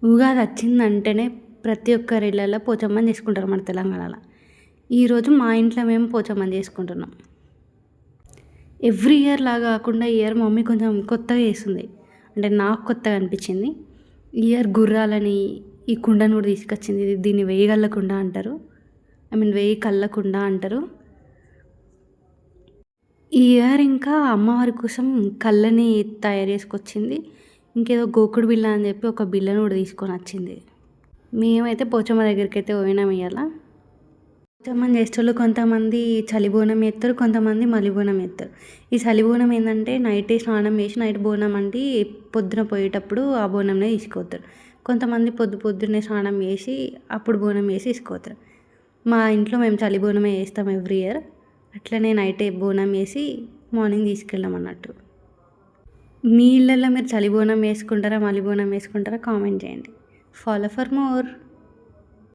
ఉగాది వచ్చిందంటేనే ప్రతి ఒక్కరి ఇళ్ళలో పోచమ్మని చేసుకుంటారు మన తెలంగాణలో. ఈరోజు మా ఇంట్లో మేము పోచమ్మని చేసుకుంటున్నాం. ఎవ్రీ ఇయర్ లాగా కాకుండా ఈ ఇయర్ మమ్మీ కొంచెం కొత్తగా చేస్తుంది. అంటే నాకు కొత్తగా అనిపించింది. ఈ ఇయర్ గుర్రాలని ఈ కుండను కూడా తీసుకొచ్చింది. దీన్ని వేయిగల్ల కుండ అంటారు. వేయి కళ్ళ కుండ అంటారు. ఈ ఇయర్ ఇంకా అమ్మవారి కోసం కళ్ళని తయారు చేసుకొచ్చింది. ఇంకేదో గోకుడు బిళ్ళ అని చెప్పి ఒక బిళ్ళను కూడా తీసుకొని వచ్చింది. మేమైతే పోచమ్మ దగ్గరికైతే పోయినాం ఇవాళ. పోచమ్మని చేసేటోళ్ళు కొంతమంది చలిబోనం ఎత్తారు, కొంతమంది మలిబోనం ఎత్తారు. ఈ చలిబోనం ఏంటంటే నైటే స్నానం చేసి నైట్ బోనం అంటే పొద్దున పోయేటప్పుడు ఆ బోనంనే తీసుకుపోతారు. కొంతమంది పొద్దున్నే స్నానం చేసి అప్పుడు బోనం వేసి తీసుకుపోతారు. మా ఇంట్లో మేము చలిబోనమే వేస్తాం ఎవ్రీ ఇయర్. అట్లనే నైటే బోనం వేసి మార్నింగ్ తీసుకెళ్ళాం అన్నట్టు. మీ ఇళ్ళల్లో మీరు చలిబోనం వేసుకుంటారా, మలిబోనం వేసుకుంటారా? కామెంట్ చేయండి. Follow for more.